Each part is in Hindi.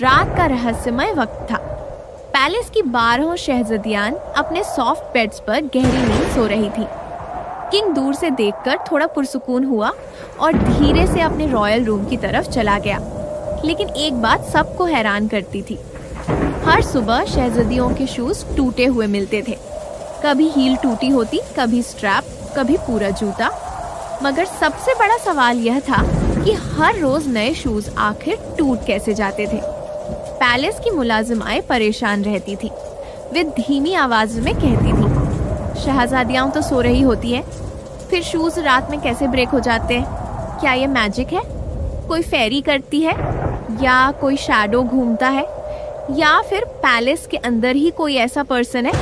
रात का रहस्यमय वक्त था। पैलेस की 12 शहजादियां अपने सॉफ्ट बेड्स पर गहरी नींद सो रही थी। किंग दूर से देखकर थोड़ा पुरसुकून हुआ और धीरे से अपने रॉयल रूम की तरफ चला गया। लेकिन एक बात सबको हैरान करती थी। हर सुबह शहजादियों के शूज टूटे हुए मिलते थे। कभी हील टूटी होती, कभी स्ट्रैप, कभी पूरा जूता। मगर सबसे बड़ा सवाल यह था कि हर रोज नए शूज आखिर टूट कैसे जाते थे। पैलेस की मुलाजिमाएं परेशान रहती थी। वे धीमी आवाज में कहती थी, शहजादियां तो सो रही होती है, फिर शूज रात में कैसे ब्रेक हो जाते हैं? क्या ये मैजिक है? कोई फेरी करती है, या कोई शैडो घूमता है, या फिर पैलेस के अंदर ही कोई ऐसा पर्सन है?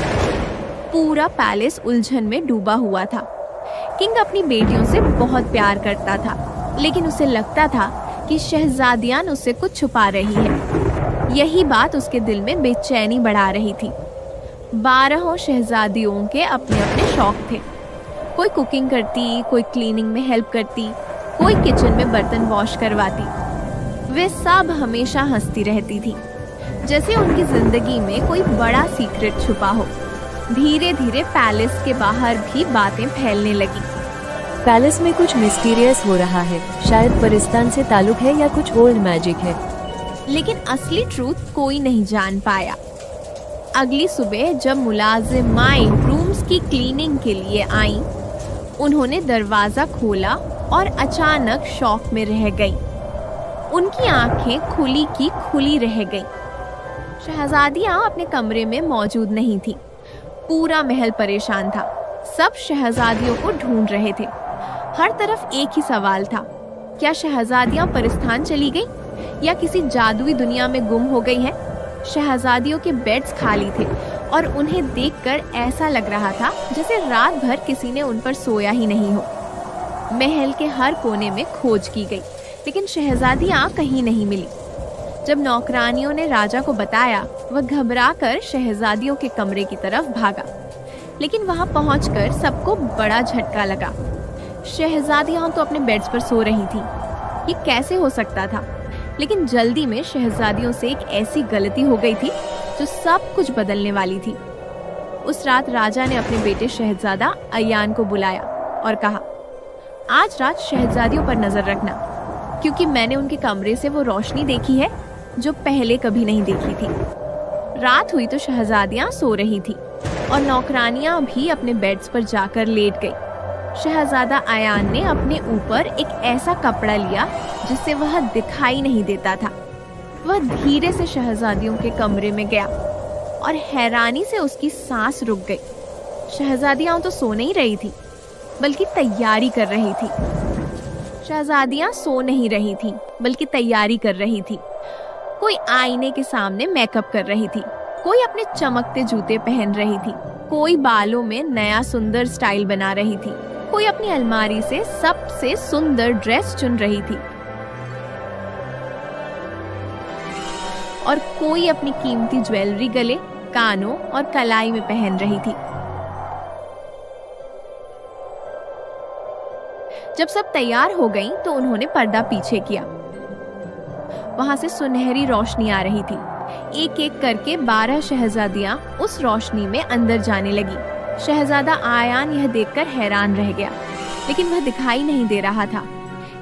पूरा पैलेस उलझन में डूबा हुआ था। किंग अपनी बेटियों से बहुत प्यार करता था, लेकिन उसे लगता था कि शहजादियां उससे कुछ छुपा रही है। यही बात उसके दिल में बेचैनी बढ़ा रही थी। 12 शहजादियों के अपने अपने शौक थे। कोई कुकिंग करती, कोई क्लीनिंग में हेल्प करती, कोई किचन में बर्तन वॉश करवाती। वे सब हमेशा हंसती रहती थी, जैसे उनकी जिंदगी में कोई बड़ा सीक्रेट छुपा हो। धीरे धीरे पैलेस के बाहर भी बातें फैलने लगी। पैलेस में कुछ मिस्टीरियस हो रहा है, शायद परिस्तान से ताल्लुक है या कुछ ओल्ड मैजिक है। लेकिन असली ट्रूथ कोई नहीं जान पाया। अगली सुबह जब मुलाजिमाएं रूम्स की क्लीनिंग के लिए आईं, उन्होंने दरवाजा खोला और अचानक शॉक में रह गईं। उनकी आंखें खुली की खुली रह गईं। शहजादियां अपने कमरे में मौजूद नहीं थी। पूरा महल परेशान था। सब शहजादियों को ढूंढ रहे थे। हर तरफ एक ही सवाल था, क्या शहजादियां परिस्तान चली गईं या किसी जादुई दुनिया में गुम हो गई हैं? शहजादियों के बेड्स खाली थे और उन्हें देखकर ऐसा लग रहा था जैसे रात भर किसी ने उन पर सोया ही नहीं हो। महल के हर कोने में खोज की गई, लेकिन शहजादियां कहीं नहीं मिली। जब नौकरानियों ने राजा को बताया, वह घबराकर शहजादियों के कमरे की तरफ भागा। लेकिन वहां पहुंचकर सबको बड़ा झटका लगा। शहजादियां तो अपने बेड्स पर सो रही थीं। ये कैसे हो सकता था? लेकिन जल्दी में शहजादियों से एक ऐसी गलती हो गई थी जो सब कुछ बदलने वाली थी। उस रात राजा ने अपने बेटे शहजादा अयान को बुलाया और कहा, आज रात शहजादियों पर नजर रखना, क्योंकि मैंने उनके कमरे से वो रोशनी देखी है जो पहले कभी नहीं देखी थी। रात हुई तो शहजादियां सो रही थी और नौकरानियां भी अपने बेड्स पर जाकर लेट गई। शहजादा अयान ने अपने ऊपर एक ऐसा कपड़ा लिया जिससे वह दिखाई नहीं देता था। वह धीरे से शहजादियों के कमरे में गया और हैरानी से उसकी सांस रुक गई। शहजादियां तो सो नहीं रही थी, बल्कि तैयारी कर रही थी। शहजादियां सो नहीं रही थी, बल्कि तैयारी कर रही थी। कोई आईने के सामने मेकअप कर रही थी, कोई अपने चमकते जूते पहन रही थी, कोई बालों में नया सुंदर स्टाइल बना रही थी, कोई अपनी अलमारी से सबसे सुंदर ड्रेस चुन रही थी, और कोई अपनी कीमती ज्वेलरी गले, कानों और कलाई में पहन रही थी। जब सब तैयार हो गईं, तो उन्होंने पर्दा पीछे किया। वहां से सुनहरी रोशनी आ रही थी। एक एक करके 12 शहजादियां उस रोशनी में अंदर जाने लगी। शहजादा आयान यह देखकर हैरान रह गया, लेकिन वह दिखाई नहीं दे रहा था,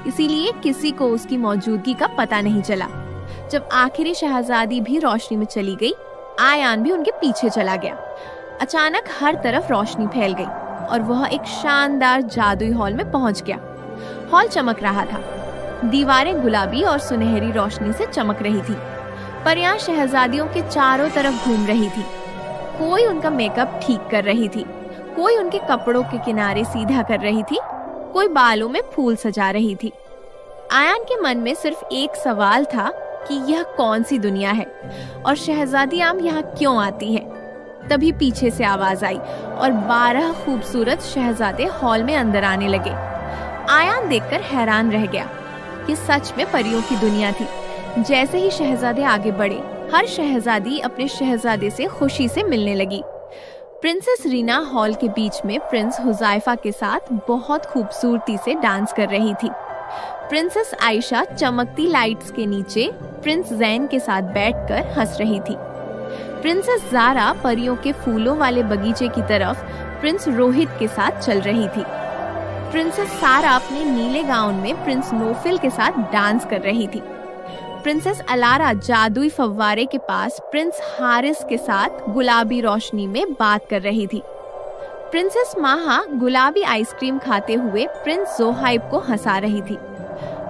इसीलिए किसी को उसकी मौजूदगी का पता नहीं चला। जब आखिरी शहजादी भी रोशनी में चली गई, आयान भी उनके पीछे चला गया। अचानक हर तरफ रोशनी फैल गई और वह एक शानदार जादुई हॉल में पहुंच गया। हॉल चमक रहा था। दीवारें गुलाबी और सुनहरी रोशनी से चमक रही थी। परियां शहजादियों के चारों तरफ घूम रही थी। कोई उनका मेकअप ठीक कर रही थी, कोई उनके कपड़ों के किनारे सीधा कर रही थी, कोई बालों में फूल सजा रही थी। आयान के मन में सिर्फ एक सवाल था कि यह कौन सी दुनिया है और शहजादियां यहाँ क्यों आती हैं। तभी पीछे से आवाज आई और 12 खूबसूरत शहजादे हॉल में अंदर आने लगे। आयान देखकर हैरान रह गया। ये सच में परियों की दुनिया थी। जैसे ही शहजादे आगे बढ़े, हर शहजादी अपने शहजादे से खुशी से मिलने लगी। प्रिंसेस रीना हॉल के बीच में प्रिंस हुज़ैफा के साथ बहुत खूबसूरती से डांस कर रही थी। प्रिंसेस आयशा चमकती लाइट्स के नीचे प्रिंस जैन के साथ बैठकर हंस रही थी। प्रिंसेस ज़ारा परियों के फूलों वाले बगीचे की तरफ प्रिंस रोहित के साथ चल रही थी। प्रिंसेस सारा अपने नीले गाउन में प्रिंस नोफिल के साथ डांस कर रही थी। प्रिंसेस अलारा जादुई फव्वारे के पास प्रिंस हारिस के साथ गुलाबी रोशनी में बात कर रही थी। प्रिंसेस माहा गुलाबी आइसक्रीम खाते हुए प्रिंस जोहाइब को हंसा रही थी।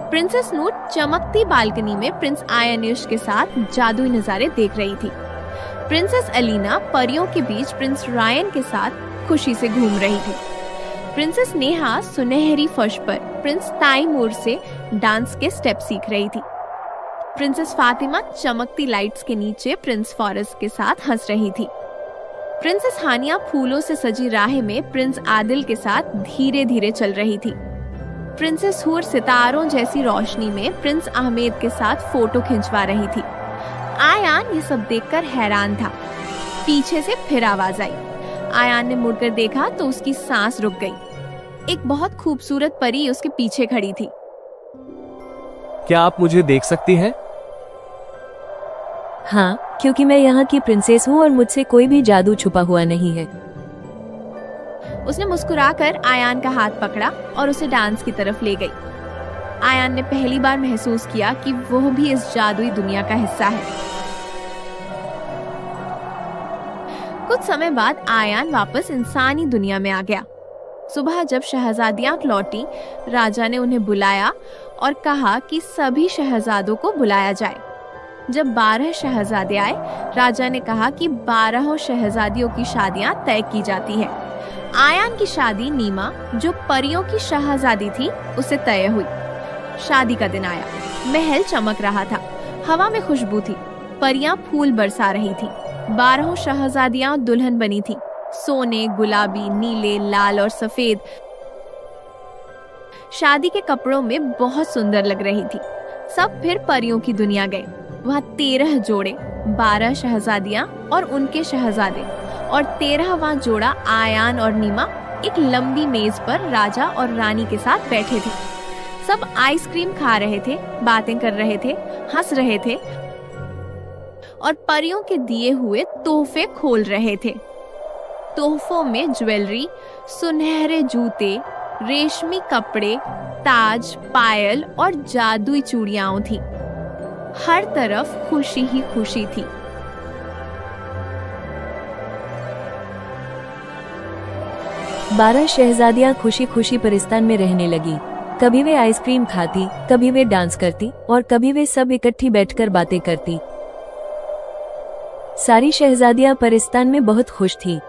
प्रिंसेस नूट चमकती बालकनी में प्रिंस आयनिश के साथ जादुई नजारे देख रही थी। प्रिंसेस अलीना परियों के बीच प्रिंस रायन के साथ खुशी से घूम रही थी। प्रिंसेस नेहा सुनहरी फर्श पर प्रिंस तैमूर से डांस के स्टेप सीख रही थी। प्रिंसेस फातिमा चमकती लाइट्स के नीचे प्रिंस फॉरेस्ट के साथ हंस रही थी। प्रिंसेस हानिया फूलों से सजी राह में प्रिंस आदिल के साथ धीरे धीरे चल रही थी। प्रिंसेस हूर सितारों जैसी रोशनी में प्रिंस अहमेद के साथ फोटो खिंचवा रही थी। आयान ये सब देखकर हैरान था। पीछे से फिर आवाज आई। आयान ने मुड़कर देखा तो उसकी सांस रुक गई। एक बहुत खूबसूरत परी उसके पीछे खड़ी थी। क्या आप मुझे देख सकती हैं? हाँ, क्योंकि मैं यहाँ की प्रिंसेस हूँ और मुझसे कोई भी जादू छुपा हुआ नहीं है। उसने मुस्कुराकर आयान का हाथ पकड़ा और उसे डांस की तरफ ले गई। आयान ने पहली बार महसूस किया कि वह भी इस जादुई दुनिया का हिस्सा है। कुछ समय बाद आयान वापस इंसानी दुनिया में आ गया। सुबह जब शहजादियां लौटी, राजा ने उन्हें बुलाया और कहा कि सभी शहजादों को बुलाया जाए। जब 12 शहजादे आए, राजा ने कहा कि 12 शहजादियों की शादियां तय की जाती है। आयान की शादी नीमा, जो परियों की शहजादी थी, उससे तय हुई। शादी का दिन आया। महल चमक रहा था। हवा में खुशबू थी। परियां फूल बरसा रही थी। 12 शहजादियां दुल्हन बनी थी। सोने, गुलाबी, नीले, लाल और सफेद शादी के कपड़ों में बहुत सुंदर लग रही थी। सब फिर परियों की दुनिया गए। वहाँ 13 जोड़े, 12 शहजादियां और उनके शहजादे और 13वां जोड़ा आयान और नीमा एक लंबी मेज पर राजा और रानी के साथ बैठे थे। सब आइसक्रीम खा रहे थे, बातें कर रहे थे, हंस रहे थे और परियों के दिए हुए तोहफे खोल रहे थे। तोहफों में ज्वेलरी, सुनहरे जूते, रेशमी कपड़े, ताज, पायल और जादुई चूड़ियां थी। हर तरफ खुशी ही खुशी थी। बारह शहजादियां खुशी खुशी परिस्तान में रहने लगी। कभी वे आइसक्रीम खाती, कभी वे डांस करती और कभी वे सब इकट्ठी बैठकर बातें करती। सारी शहजादियां परिस्तान में बहुत खुश थी।